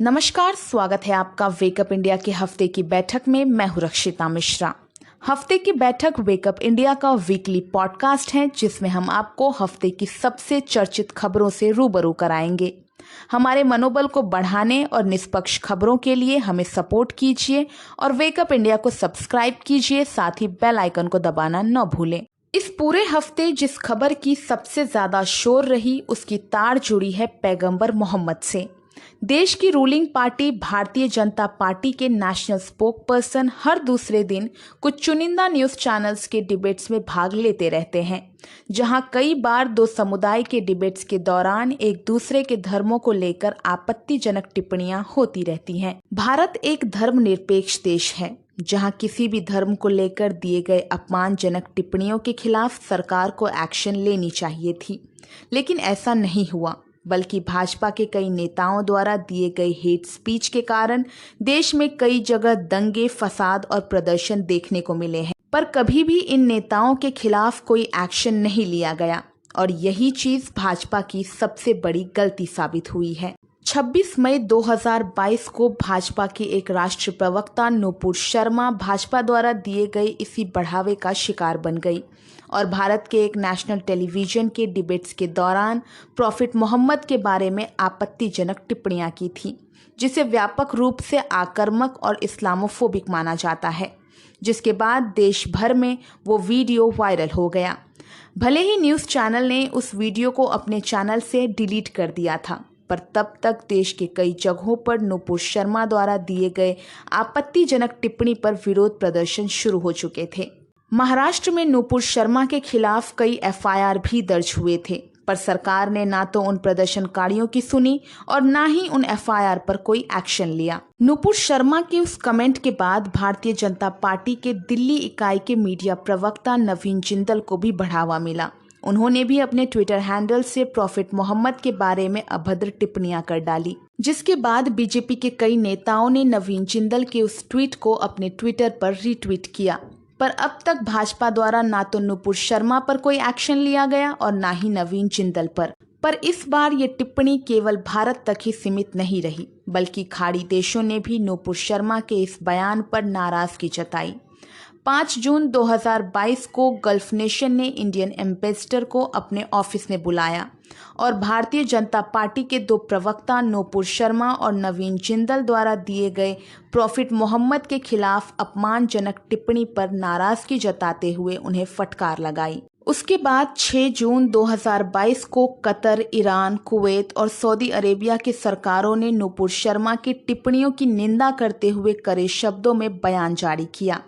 नमस्कार, स्वागत है आपका वेकअप इंडिया के हफ्ते की बैठक में। मैं हूं रक्षिता मिश्रा। हफ्ते की बैठक वेकअप इंडिया का वीकली पॉडकास्ट है जिसमें हम आपको हफ्ते की सबसे चर्चित खबरों से रूबरू कराएंगे। हमारे मनोबल को बढ़ाने और निष्पक्ष खबरों के लिए हमें सपोर्ट कीजिए और वेकअप इंडिया को सब्सक्राइब कीजिए, साथ ही बेल आइकन को दबाना न भूलें। इस पूरे हफ्ते जिस खबर की सबसे ज्यादा शोर रही उसकी तार जुड़ी है पैगंबर मोहम्मद से। देश की ruling party Bharatiya Janata party के नेशनल स्पोक पर्सन हर दूसरे दिन कुछ चुनिंदा न्यूज चैनल्स के डिबेट्स में भाग लेते रहते हैं, जहां कई बार दो समुदाय के डिबेट्स के दौरान एक दूसरे के धर्मों को लेकर आपत्तिजनक टिप्पणियां होती रहती हैं। भारत एक धर्मनिरपेक्ष देश है जहां किसी भी धर्म को लेकर दिए गए अपमानजनक टिप्पणियों के खिलाफ सरकार को एक्शन लेनी चाहिए थी, लेकिन ऐसा नहीं हुआ, बल्कि भाजपा के कई नेताओं द्वारा दिए गए हेट स्पीच के कारण देश में कई जगह दंगे, फसाद और प्रदर्शन देखने को मिले हैं। पर कभी भी इन नेताओं के खिलाफ कोई एक्शन नहीं लिया गया और यही चीज भाजपा की सबसे बड़ी गलती साबित हुई है। 26 मई 2022 को भाजपा के एक राष्ट्रीय प्रवक्ता नूपुर शर्मा भाजपा द्वारा दिए गए इसी बढ़ावे का शिकार बन गई और भारत के एक नेशनल टेलीविजन के डिबेट्स के दौरान प्रॉफिट मोहम्मद के बारे में आपत्तिजनक टिप्पणियां की थी, जिसे व्यापक रूप से आक्रामक और इस्लामोफोबिक माना जाता है, जिसके बाद देश भर में वो वीडियो वायरल हो गया। भले ही न्यूज़ चैनल ने उस वीडियो को अपने चैनल से डिलीट कर दिया था, पर तब तक देश के कई जगहों पर नूपुर शर्मा द्वारा दिए गए आपत्तिजनक टिप्पणी पर विरोध प्रदर्शन शुरू हो चुके थे। महाराष्ट्र में नूपुर शर्मा के खिलाफ कई एफआईआर भी दर्ज हुए थे, पर सरकार ने ना तो उन प्रदर्शनकारियों की सुनी और ना ही उन एफआईआर पर कोई एक्शन लिया। नूपुर शर्मा के उस कमेंट के बाद भारतीय जनता पार्टी के दिल्ली इकाई के मीडिया प्रवक्ता नवीन जिंदल को भी बढ़ावा मिला। उन्होंने भी अपने ट्विटर हैंडल से प्रॉफिट मोहम्मद के बारे में अभद्र टिप्पणियां कर डाली, जिसके बाद बीजेपी के कई नेताओं ने नवीन जिंदल के उस ट्वीट को अपने ट्विटर पर रीट्वीट किया। पर अब तक भाजपा द्वारा ना तो नूपुर शर्मा पर कोई एक्शन लिया गया और ना ही नवीन जिंदल पर इस बार ये टिप्पणी केवल भारत तक ही सीमित नहीं रही, बल्कि खाड़ी देशों ने भी नूपुर शर्मा के इस बयान पर नाराजगी जताई। 5 जून 2022 को गल्फ नेशन ने इंडियन एम्बेसडर को अपने ऑफिस में बुलाया और भारतीय जनता पार्टी के दो प्रवक्ता नूपुर शर्मा और नवीन जिंदल द्वारा दिए गए प्रॉफिट मोहम्मद के खिलाफ अपमानजनक टिप्पणी पर नाराजगी जताते हुए उन्हें फटकार लगाई। उसके बाद 6 जून 2022 को कतर, ईरान, कुवैत और सऊदी अरेबिया की सरकारों ने नूपुर शर्मा की टिप्पणियों की निंदा करते हुए कड़े शब्दों में बयान जारी किया।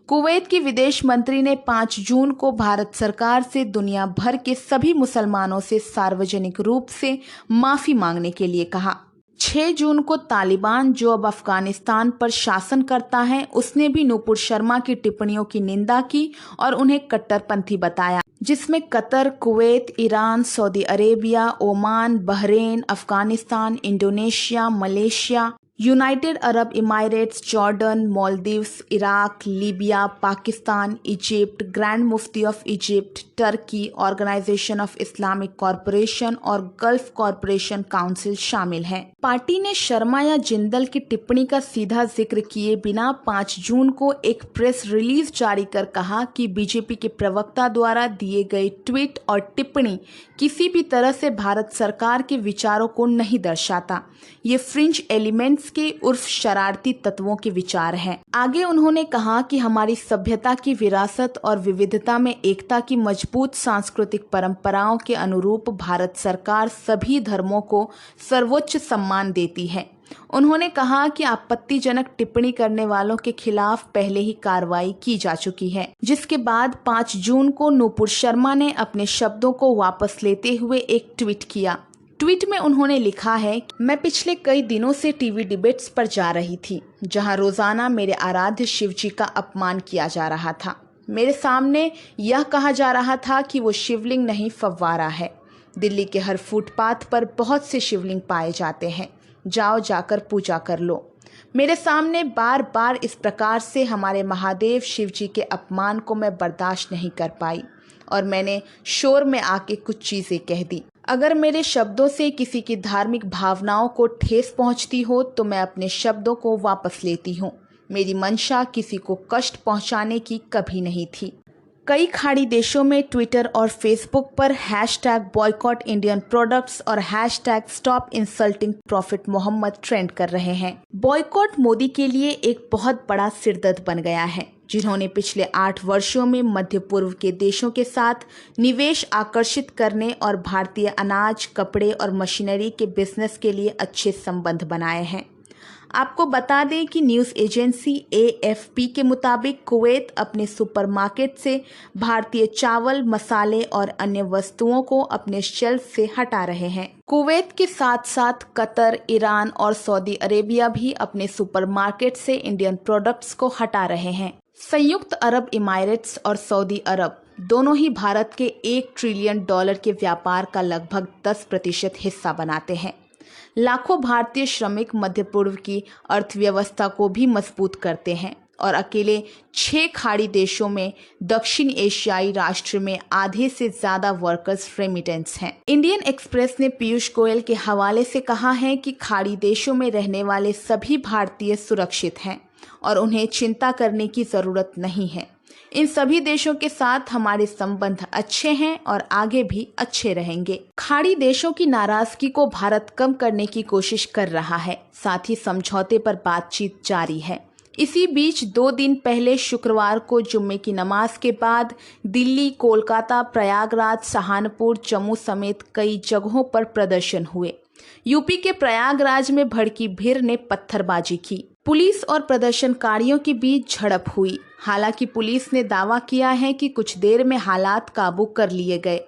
कुवैत के विदेश मंत्री ने 5 जून को भारत सरकार से दुनिया भर के सभी मुसलमानों से सार्वजनिक रूप से माफी मांगने के लिए कहा। 6 जून को तालिबान, जो अब अफगानिस्तान पर शासन करता है, उसने भी नूपुर शर्मा की टिप्पणियों की निंदा की और उन्हें कट्टरपंथी बताया, जिसमें Qatar, Kuwait, Iran, Saudi Arabia, Oman, Bahrain, Afghanistan, Indonesia, Malaysia, United Arab Emirates, Jordan, Maldives, Iraq, Libya, Pakistan, Egypt, grand mufti of Egypt, Turkey, organisation of Islamic corporation और गल्फ कॉरपोरेशन काउंसिल शामिल हैं। पार्टी ने शर्मा या जिंदल की टिप्पणी का सीधा जिक्र किए बिना 5 जून को एक प्रेस रिलीज जारी कर कहा कि बीजेपी के प्रवक्ता द्वारा दिए गए ट्वीट और टिप्पणी किसी भी तरह से भारत सरकार के विचारों को नहीं दर्शाता। ये फ्रिंज एलिमेंट्स के उर्फ शरारती तत्वों के विचार हैं। आगे उन्होंने कहा कि हमारी सभ्यता की विरासत और विविधता में एकता की मजबूत सांस्कृतिक परंपराओं के अनुरूप भारत सरकार सभी धर्मों को सर्वोच्च सम्मान देती है। उन्होंने कहा कि आपत्तिजनक टिप्पणी करने वालों के खिलाफ पहले ही कार्रवाई की जा चुकी है, जिसके बाद 5 जून को नूपुर शर्मा ने अपने शब्दों को वापस लेते हुए एक ट्वीट किया। ट्वीट में उन्होंने लिखा है, मैं पिछले कई दिनों से टीवी डिबेट्स पर जा रही थी, जहां रोजाना मेरे आराध्य शिव जी का अपमान किया जा रहा था। मेरे सामने यह कहा जा रहा था कि वो शिवलिंग नहीं, फव्वारा है। दिल्ली के हर फुटपाथ पर बहुत से शिवलिंग पाए जाते हैं, जाओ जाकर पूजा कर लो। मेरे सामने बार बार इस प्रकार से हमारे महादेव शिव जी के अपमान को मैं बर्दाश्त नहीं कर पाई और मैंने शोर में आके कुछ चीज़ें कह दी। अगर मेरे शब्दों से किसी की धार्मिक भावनाओं को ठेस पहुंचती हो तो मैं अपने शब्दों को वापस लेती हूं। मेरी मंशा किसी को कष्ट पहुंचाने की कभी नहीं थी। कई खाड़ी देशों में ट्विटर और फेसबुक पर हैशटैग बॉयकॉट इंडियन प्रोडक्ट्स और hashtag stop insulting prophet Mohammad trend कर रहे हैं। बॉयकॉट मोदी के लिए एक बहुत बड़ा सिरदर्द बन गया है, जिन्होंने पिछले 8 वर्षों में मध्य पूर्व के देशों के साथ निवेश आकर्षित करने और भारतीय अनाज, कपड़े और मशीनरी के बिजनेस के लिए अच्छे संबंध बनाए हैं। आपको बता दें कि न्यूज़ एजेंसी AFP के मुताबिक कुवैत अपने सुपरमार्केट से भारतीय चावल, मसाले और अन्य वस्तुओं को अपने शेल्फ से हटा रहे हैं। कुवैत के साथ साथ कतर, ईरान और सऊदी अरेबिया भी अपने सुपरमार्केट से इंडियन प्रोडक्ट्स को हटा रहे हैं। संयुक्त अरब इमारात्स और सऊदी अरब दोनों ही भारत के $1 ट्रिलियन के व्यापार का लगभग 10% हिस्सा बनाते हैं। लाखों भारतीय श्रमिक मध्य पूर्व की अर्थव्यवस्था को भी मजबूत करते हैं और अकेले 6 खाड़ी देशों में दक्षिण एशियाई राष्ट्र में आधे से ज्यादा वर्कर्स रेमिटेंस हैं। इंडियन एक्सप्रेस ने पीयूष गोयल के हवाले से कहा है कि खाड़ी देशों में रहने वाले सभी भारतीय सुरक्षित हैं और उन्हें चिंता करने की जरूरत नहीं है। इन सभी देशों के साथ हमारे संबंध अच्छे हैं और आगे भी अच्छे रहेंगे। खाड़ी देशों की नाराजगी को भारत कम करने की कोशिश कर रहा है, साथ ही समझौते पर बातचीत जारी है। इसी बीच 2 दिन पहले शुक्रवार को जुम्मे की नमाज के बाद दिल्ली, कोलकाता, प्रयागराज, सहारनपुर, जम्मू समेत कई जगहों पर प्रदर्शन हुए। यूपी के प्रयागराज में भड़की भीड़ ने पत्थरबाजी की। पुलिस और प्रदर्शनकारियों के बीच झड़प हुई। हालांकि पुलिस ने दावा किया है कि कुछ देर में हालात काबू कर लिए गए।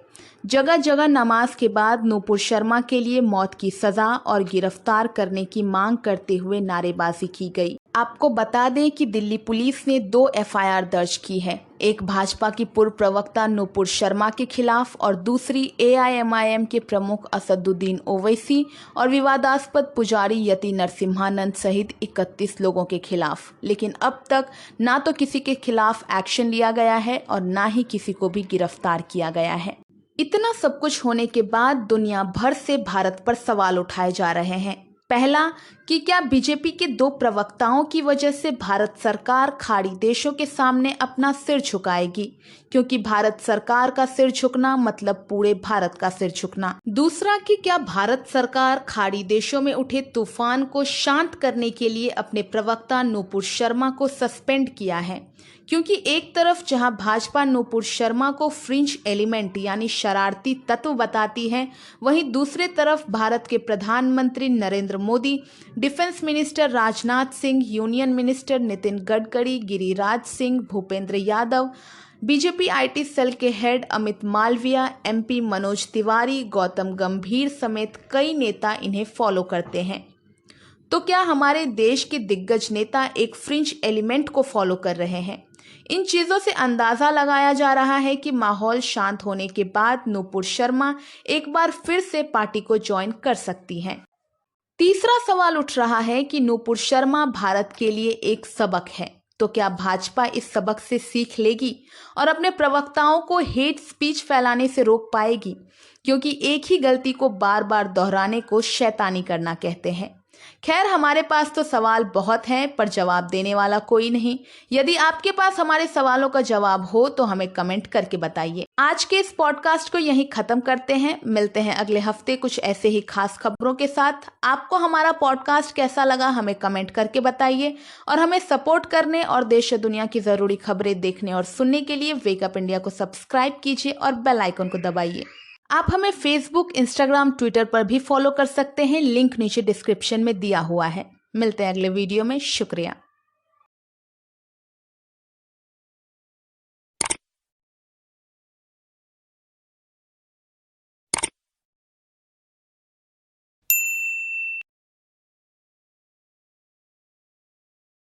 जगह जगह नमाज के बाद नूपुर शर्मा के लिए मौत की सजा और गिरफ्तार करने की मांग करते हुए नारेबाजी की गई। आपको बता दें कि दिल्ली पुलिस ने 2 FIR दर्ज की है, एक भाजपा की पूर्व प्रवक्ता नूपुर शर्मा के खिलाफ और दूसरी AIMIM के प्रमुख असदुद्दीन ओवैसी और विवादास्पद पुजारी यति नरसिम्हानंद सहित 31 लोगों के खिलाफ। लेकिन अब तक ना तो किसी के खिलाफ एक्शन लिया गया है और ना ही किसी को भी गिरफ्तार किया गया है। इतना सब कुछ होने के बाद दुनिया भर से भारत पर सवाल उठाए जा रहे हैं। पहला कि क्या बीजेपी के 2 प्रवक्ताओं की वजह से भारत सरकार खाड़ी देशों के सामने अपना सिर झुकाएगी, क्योंकि भारत सरकार का सिर झुकना मतलब पूरे भारत का सिर झुकना। दूसरा कि क्या भारत सरकार खाड़ी देशों में उठे तूफान को शांत करने के लिए अपने प्रवक्ता नूपुर शर्मा को सस्पेंड किया है, क्योंकि एक तरफ जहां भाजपा नूपुर शर्मा को फ्रिंज एलिमेंट यानी शरारती तत्व बताती है, वहीं दूसरे तरफ भारत के प्रधानमंत्री Narendra Modi, defence minister Rajnath Singh, union minister Nitin Gadkari, Giriraj Singh, Bhupendra Yadav, BJP IT cell के हेड अमित मालविया, MP मनोज तिवारी, गौतम गंभीर समेत कई नेता इन्हें फॉलो करते हैं। तो क्या हमारे देश के दिग्गज नेता एक फ्रिंज एलिमेंट को फॉलो कर रहे हैं? इन चीजों से अंदाजा लगाया जा रहा है कि माहौल शांत होने के बाद नूपुर शर्मा एक बार फिर से पार्टी को ज्वाइन कर सकती हैं। तीसरा सवाल उठ रहा है कि नूपुर शर्मा भारत के लिए एक सबक है, तो क्या भाजपा इस सबक से सीख लेगी और अपने प्रवक्ताओं को हेट स्पीच फैलाने से रोक पाएगी? क्योंकि एक ही गलती को बार बार दोहराने को शैतानी करना कहते हैं। खैर, हमारे पास तो सवाल बहुत हैं पर जवाब देने वाला कोई नहीं। यदि आपके पास हमारे सवालों का जवाब हो तो हमें कमेंट करके बताइए। आज के इस पॉडकास्ट को यहीं खत्म करते हैं। मिलते हैं अगले हफ्ते कुछ ऐसे ही खास खबरों के साथ। आपको हमारा पॉडकास्ट कैसा लगा हमें कमेंट करके बताइए और हमें सपोर्ट करने और देश और दुनिया की जरूरी खबरें देखने और सुनने के लिए वेकअप इंडिया को सब्सक्राइब कीजिए और बेल आइकन को दबाइए। आप हमें फेसबुक, इंस्टाग्राम, ट्विटर पर भी फॉलो कर सकते हैं। लिंक नीचे डिस्क्रिप्शन में दिया हुआ है। मिलते हैं अगले वीडियो में। शुक्रिया।